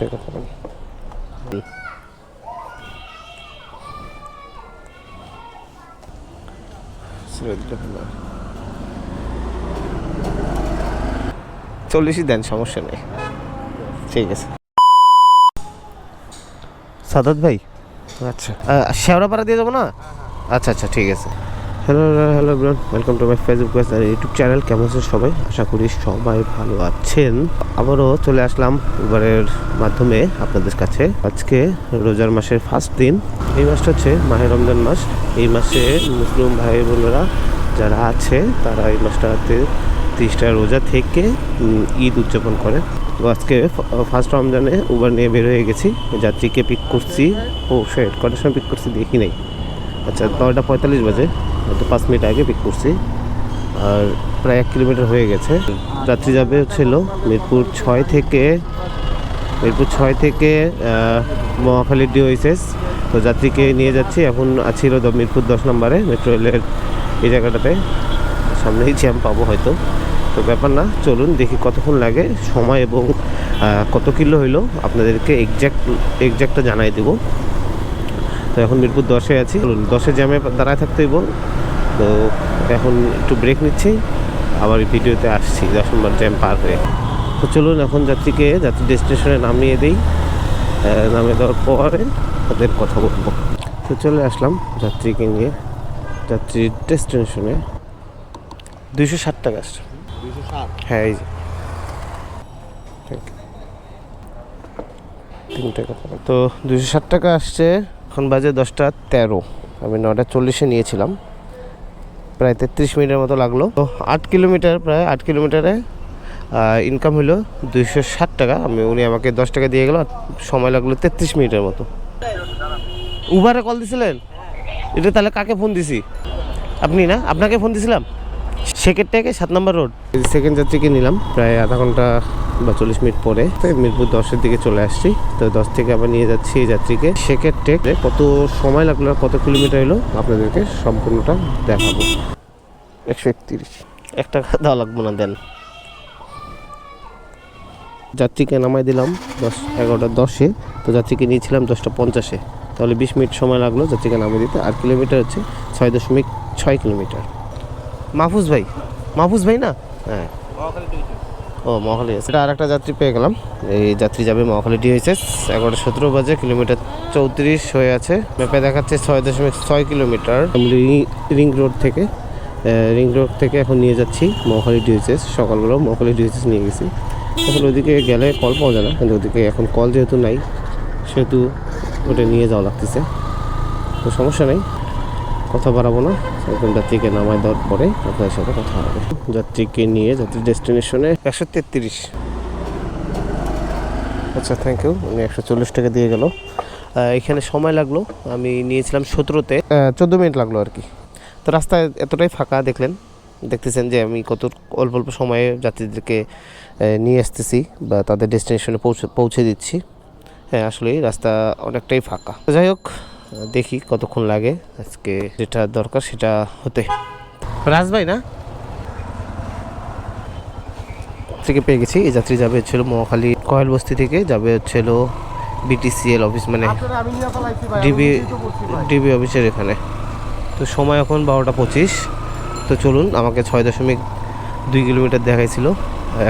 টাকা পাবেন। চল্লিশই দেন, সমস্যা নেই, ঠিক আছে। সাদাত ভাই, আচ্ছা শেওড়াপাড়া দিয়ে যাবো না? আচ্ছা আচ্ছা, ঠিক আছে। হ্যালো হ্যালো ব্রান, welcome to my Facebook page আর ইউটিউব চ্যানেল। কেমন আছেন সবাই? আশা করি সবাই ভালো আছেন। আবারও চলে আসলাম উবারের মাধ্যমে আপনাদের কাছে। আজকে রোজার মাসের ফার্স্ট দিন। এই মাসটা হচ্ছে মাহে রমজান মাস। এই মাসে মুসলিম ভাই বোনেরা যারা আছে তারা এই মাসটাতে 30টা রোজা থেকে ঈদ উদযাপন করে। তো আজকে ফার্স্ট রমজানে উবার নিয়ে বের হয়ে গেছি, যাত্রীকে পিক করছি। ও সেট কটার সময় পিক করছি দেখি নাই। আচ্ছা 9:45 বাজে, হয়তো 5 মিনিট আগে পিক করছি। আর প্রায় 1 কিলোমিটার হয়ে গেছে। যাত্রী যাবে হচ্ছিল মিরপুর 6 থেকে মহাখালী ডিওএইচএস। তো যাত্রীকে নিয়ে যাচ্ছি। এখন ছিল মিরপুর 10 নম্বরে মেট্রো রেলের এই জায়গাটাতে। সামনেই জ্যাম পাবো হয়তো, তো ব্যাপার না। চলুন দেখি কতক্ষণ লাগে, সময় এবং কত কিলো হইলো আপনাদেরকে এক্স্যাক্টটা জানাই দেব। তো এখন মিরপুর 10-এ আছি। 10-এ জ্যামে দাঁড়ায় থাকতে হইব। তো এখন একটু ব্রেক নিচ্ছি, আবার ভিডিওতে আসছি 10 নম্বর জ্যাম পার হয়ে। তো চলুন এখন যাত্রী ডেস্টিনেশনে নামিয়ে দিই। নামিয়ে দেওয়ার পরে তাদের কথা বলবো। তো চলে আসলাম যাত্রীকে নিয়ে যাত্রীর ডেস্টিনেশনে। 260 টাকা আসছে। 260? হ্যাঁ, এই যে 3 টাকা। তো 260 টাকা আসছে। এখন বাজে 10:13। আমি 9:40-এ নিয়েছিলাম। প্রায় 33 মিনিটের মতো লাগলো। তো 8 কিলোমিটার, প্রায় 8 কিলোমিটারে ইনকাম হলো 260 টাকা। উনি আমাকে 10 টাকা দিয়ে গেল। সময় লাগলো 33 মিনিটের মতো। উবারে কল দিছিলেন? এটা তাহলে কাকে ফোন দিছি? আপনি না? আপনাকে ফোন দিছিলাম। সেকেন্ড থেকে 7 নম্বর রোড। সেকেন্ড যাত্রীকে নিলাম প্রায় আধা ঘন্টা বা 40 মিনিট পরে। মিরপুর 10-এর দিকে চলে আসছি। তো 10 থেকে আবার নিয়ে যাচ্ছি এই যাত্রীকে। সেকেন্ড টেকে কত সময় লাগলো, কত কিলোমিটার হলো আপনাদেরকে সম্পূর্ণটা দেখাবো। 131 1 টাকা দেওয়া লাগবো না, দেন। যাত্রীকে নামাই দিলাম 11:10-এ। তো যাত্রীকে নিয়েছিলাম 10:50-এ। তাহলে 20 মিনিট সময় লাগলো যাত্রীকে নামিয়ে দিতে। আর কিলোমিটার হচ্ছে 6.6 কিলোমিটার। মাহফুজ ভাই না? হ্যাঁ, ও মহাখালী। সেটা আর একটা যাত্রী পেয়ে গেলাম। এই যাত্রী যাবে মহাখালী ডিওএইচএস। 11:17 বাজে, কিলোমিটার 34 হয়ে আছে। ম্যাপে দেখাচ্ছে 6.6 কিলোমিটার। রিং রোড থেকে এখন নিয়ে যাচ্ছি মহাখালী ডিওএইচএস। সকালবেলা মহাখালী ডিওএইচএস নিয়ে গেছি। এখন ওদিকে গেলে কল পাওয়া যায় না, কিন্তু ওদিকে এখন কল যেহেতু নাই সেহেতু ওটা নিয়ে যাওয়া লাগতেছে। তো সমস্যা নেই, কথা বাড়াবো না। একদম যাত্রীকে নামায় দেওয়ার পরে আপনাদের সাথে কথা হবে। যাত্রীকে নিয়ে যাত্রীর ডেস্টিনেশনে 133। আচ্ছা, থ্যাংক ইউ। উনি 140 টাকা দিয়ে গেল। এখানে সময় লাগলো, আমি নিয়েছিলাম 17-তে, 14 মিনিট লাগলো আর কি। তো রাস্তায় এতটাই ফাঁকা দেখতেছেন যে আমি কত অল্প অল্প সময়ে যাত্রীদেরকে নিয়ে আসতেছি বা তাদের ডেস্টিনেশনে পৌঁছে দিচ্ছি। হ্যাঁ, আসলেই রাস্তা অনেকটাই ফাঁকা। যাই হোক, দেখি কতক্ষণ লাগে। আজকে যেটা দরকার সেটা হতে। রাজভাই না? থেকে পেয়ে গেছি। এই যাত্রী যাবে হচ্ছিল মহাখালী কয়েল বস্তি থেকে, যাবে হচ্ছিল বিটিসিএল অফিস, মানে ডিবি অফিসের এখানে। তো সময় এখন 12:25। তো চলুন, আমাকে 6.2 কিলোমিটার দেখাইছিল,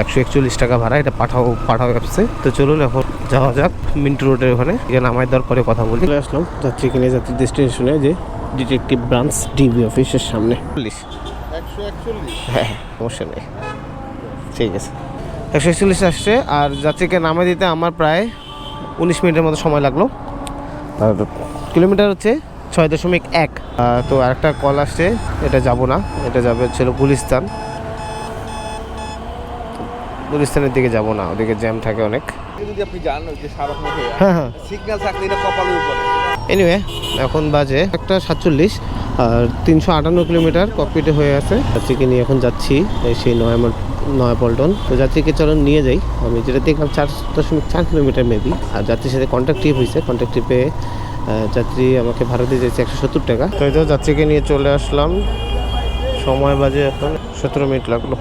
141 টাকা ভাড়া। এটা পাঠাও অ্যাপসে। তো চলুন এখন যাওয়া যাক মিন্টু রোডের ওখানে। এখানে নামাই দেওয়ার পরে কথা বলি। চলে আসলাম যাত্রীকে নিয়ে যাত্রীর ডেস্টিনেশনে, যে ডিটেকটিভ ব্রাঞ্চ ডিবি অফিসের সামনে। 141? হ্যাঁ, সমস্যা নেই, ঠিক আছে। 141 আসছে। আর যাত্রীকে নামাই দিতে আমার প্রায় 19 মিনিটের মতো সময় লাগলো। আর কিলোমিটার হচ্ছে 6.1। তো আরেকটা কল আসছে, এটা যাব না, এটা যাবে হচ্ছিল গুলিস্তানের দিকে যাব না, ওদিকে জ্যাম থাকে অনেক। যদি আপনি জানেন যে সারাক্ষণ হ্যাঁ সিগন্যাল থাকলে এটা কপালের উপরে। এনিওয়ে, এখন বাজে 1:47 আর 358 কিলোমিটার ককপিটে হয়ে আছে। যাত্রীকে নিয়ে এখন যাচ্ছি সেই নয়াপল্টন। তো যাত্রীকে চলুন নিয়ে যাই। আমি যেটা দেখলাম 4.4 কিলোমিটার মেবি। আর যাত্রীর সাথে কন্ট্যাক্ট হয়েছে। কন্ট্যাক্ট ট্রিপে যাত্রী আমাকে ভাড়া দিয়ে যাচ্ছে 170 টাকা। তো এই তো যাত্রীকে নিয়ে চলে আসলাম। সময় বাজে এখন 17 মিনিট লাগলো।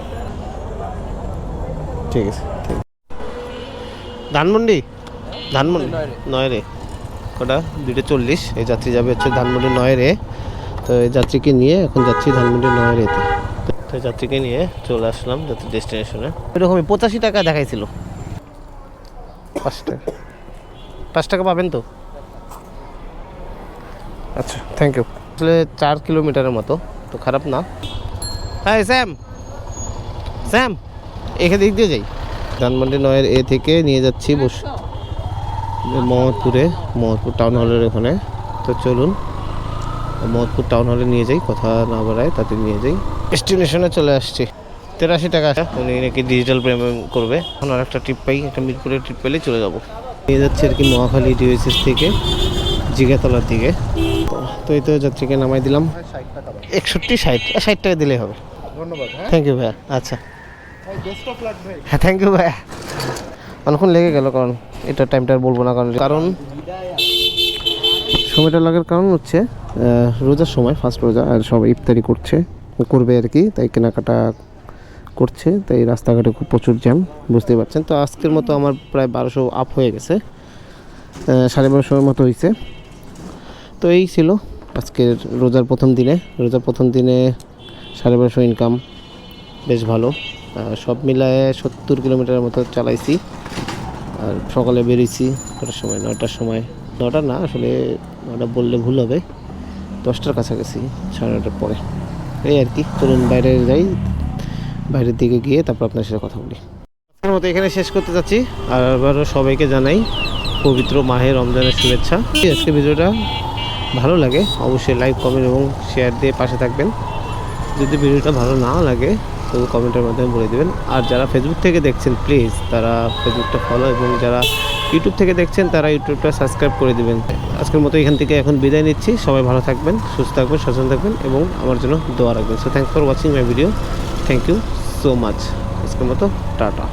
ঠিক আছে। ধানমন্ডি ধানমন্ডি নয় রে কটা 2:40 এই যাত্রী যাবে হচ্ছে ধানমন্ডি 9 রে। তো এই যাত্রীকে নিয়ে এখন যাচ্ছি ধানমন্ডি 9 রেতে। তো যাত্রীকে নিয়ে চলে আসলাম যাত্রী ডেস্টিনেশনে। এরকমই 85 টাকা দেখাইছিল। 5 টাকা পাবেন তো? আচ্ছা থ্যাংক ইউ। আসলে 4 কিলোমিটারের মতো, তো খারাপ না। হ্যাঁ স্যাম স্যাম এখানে দিক দিয়ে যাই। ধানমন্ডি 9 এ থেকে নিয়ে যাচ্ছি মোহাম্মদপুর টাউন হলের ওখানে। তো চলুন মোহাম্মদপুর টাউন হলে নিয়ে যাই, কথা না বাড়ায় তাতে নিয়ে যাই। ডেস্টিনেশনে চলে আসছি। 83 টাকা উনি নাকি ডিজিটাল পেমেন্ট করবে। এখন আর একটা ট্রিপ পাই, একটা মিরপুরের ট্রিপ পেলেই চলে যাব। নিয়ে যাচ্ছি আর কি মহাখালী ডিওএসএস থেকে জিগাতলার দিকে। তো এই তো যাত্রীকে নামাই দিলাম। 61-60 টাকা দিলেই হবে। ধন্যবাদ। হ্যাঁ থ্যাংক ইউ ভাইয়া। আচ্ছা বেস্ট অফ লাক ভাই। হ্যাঁ থ্যাংক ইউ ভাইয়া। অনেকক্ষণ লেগে গেল, কারণ এটা টাইমটা আর বলবো না, কারণ সময়টা লাগার কারণ হচ্ছে রোজার সময়, ফার্স্ট রোজা, আর সবাই ইফতারি করবে আর কি, তাই কেনাকাটা করছে, তাই রাস্তাঘাটে খুব প্রচুর জ্যাম, বুঝতেই পারছেন। তো আজকের মতো আমার প্রায় 1200 আপ হয়ে গেছে, 1250 মতো হয়েছে। তো এই ছিল আজকের রোজার প্রথম দিনে 1250 ইনকাম, বেশ ভালো। সব মিলায় 70 কিলোমিটারের মতো চালাইছি। আর সকালে বেরিয়েছি কটার সময়? 9টার সময়। 9টা না, আসলে 9টা বললে ভুল হবে, 10টার কাছাকাছি, 9:30টার পরে। এই আর কি, চলুন বাইরে যাই, বাইরের দিকে গিয়ে তারপর আপনার সাথে কথা বলি। আজকের মতো এখানে শেষ করতে যাচ্ছি। আর আবারও সবাইকে জানাই পবিত্র মাহে রমজানের শুভেচ্ছা। আজকে ভিডিওটা ভালো লাগে অবশ্যই লাইক, কমেন্ট এবং শেয়ার দিয়ে পাশে থাকবেন। যদি ভিডিওটা ভালো না লাগে তো কমেন্টের মাধ্যমে বলে দেবেন। আর যারা ফেসবুক থেকে দেখছেন প্লিজ তারা ফেসবুকটা ফলো, এবং যারা ইউটিউব থেকে দেখছেন তারা ইউটিউবটা সাবস্ক্রাইব করে দেবেন। আজকের মতো এখান থেকে এখন বিদায় নিচ্ছি। সবাই ভালো থাকবেন, সুস্থ থাকবেন, সচেতন থাকবেন এবং আমার জন্য দোয়া রাখবেন। So thanks for watching my video. Thank you so much. আজকের মতো টাটা।